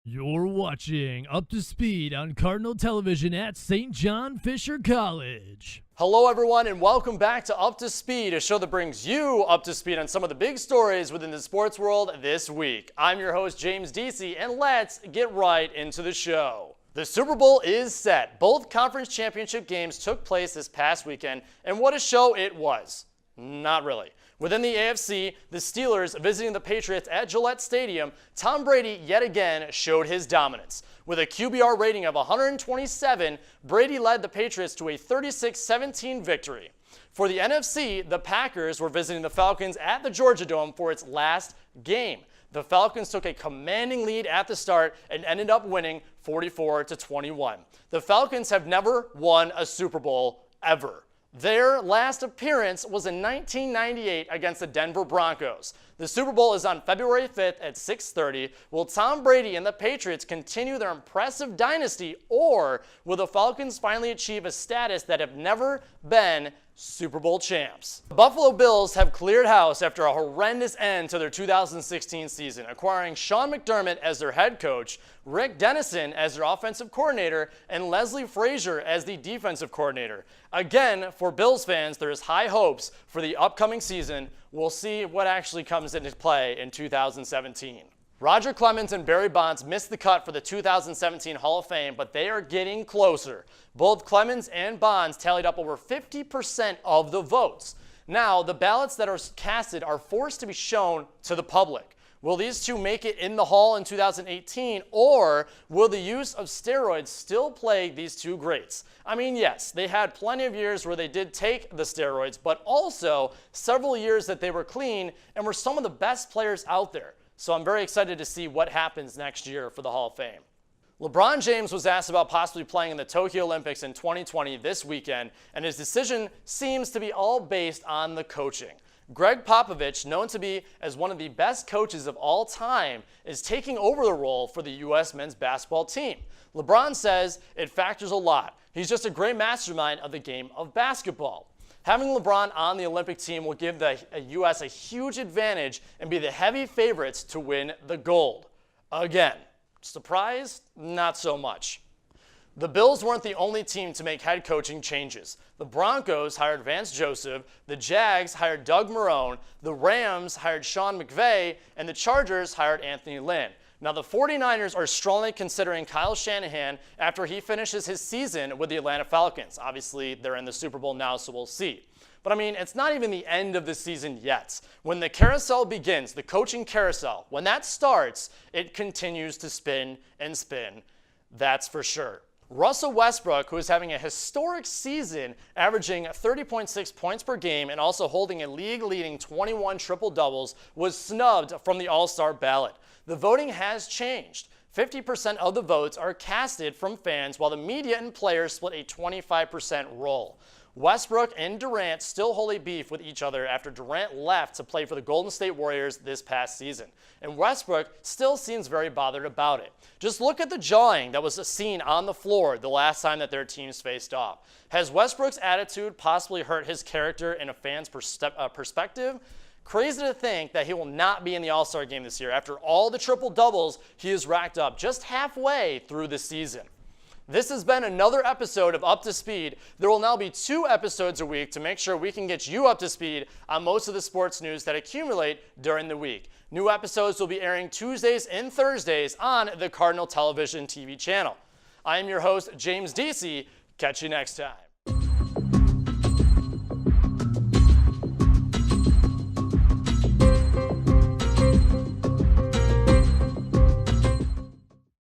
You're watching Up to Speed on Cardinal Television at St. John Fisher College. Hello everyone and welcome back to Up to Speed, a show that brings you up to speed on some of the big stories within the sports world this week. I'm your host James Deasy and let's get right into the show. The Super Bowl is set. Both conference championship games took place this past weekend and what a show it was. Not really. Within the AFC, the Steelers visiting the Patriots at Gillette Stadium, Tom Brady yet again showed his dominance. With a QBR rating of 127, Brady led the Patriots to a 36-17 victory. For the NFC, the Packers were visiting the Falcons at the Georgia Dome for its last game. The Falcons took a commanding lead at the start and ended up winning 44-21. The Falcons have never won a Super Bowl ever. Their last appearance was in 1998 against the Denver Broncos. The Super Bowl is on February 5th at 6:30. Will Tom Brady and the Patriots continue their impressive dynasty, or will the Falcons finally achieve a status that have never been Super Bowl champs? The Buffalo Bills have cleared house after a horrendous end to their 2016 season, acquiring Sean McDermott as their head coach, Rick Dennison as their offensive coordinator, and Leslie Frazier as the defensive coordinator. Again, for Bills fans, there is high hopes for the upcoming season. We'll see what actually comes into play in 2017. Roger Clemens and Barry Bonds missed the cut for the 2017 Hall of Fame, but they are getting closer. Both Clemens and Bonds tallied up over 50% of the votes. Now, the ballots that are casted are forced to be shown to the public. Will these two make it in the Hall in 2018, or will the use of steroids still plague these two greats? I mean, yes, they had plenty of years where they did take the steroids, but also several years that they were clean and were some of the best players out there. So I'm very excited to see what happens next year for the Hall of Fame. LeBron James was asked about possibly playing in the Tokyo Olympics in 2020 this weekend, and his decision seems to be all based on the coaching. Greg Popovich, known to be as one of the best coaches of all time, is taking over the role for the U.S. men's basketball team. LeBron says it factors a lot. He's just a great mastermind of the game of basketball. Having LeBron on the Olympic team will give the U.S. a huge advantage and be the heavy favorites to win the gold. Again, surprised? Not so much. The Bills weren't the only team to make head coaching changes. The Broncos hired Vance Joseph, the Jags hired Doug Marrone, the Rams hired Sean McVay, and the Chargers hired Anthony Lynn. Now, the 49ers are strongly considering Kyle Shanahan after he finishes his season with the Atlanta Falcons. Obviously, they're in the Super Bowl now, so we'll see. But I mean, it's not even the end of the season yet. When the carousel begins, the coaching carousel, when that starts, it continues to spin and spin. That's for sure. Russell Westbrook, who is having a historic season, averaging 30.6 points per game and also holding a league-leading 21 triple-doubles, was snubbed from the All-Star ballot. The voting has changed. 50% of the votes are casted from fans, while the media and players split a 25% role. Westbrook and Durant still hold a beef with each other after Durant left to play for the Golden State Warriors this past season. And Westbrook still seems very bothered about it. Just look at the jawing that was seen on the floor the last time that their teams faced off. Has Westbrook's attitude possibly hurt his character in a fan's perspective? Crazy to think that he will not be in the All-Star game this year after all the triple-doubles he has racked up just halfway through the season. This has been another episode of Up to Speed. There will now be 2 episodes a week to make sure we can get you up to speed on most of the sports news that accumulate during the week. New episodes will be airing Tuesdays and Thursdays on the Cardinal Television TV channel. I am your host, James Deasy. Catch you next time.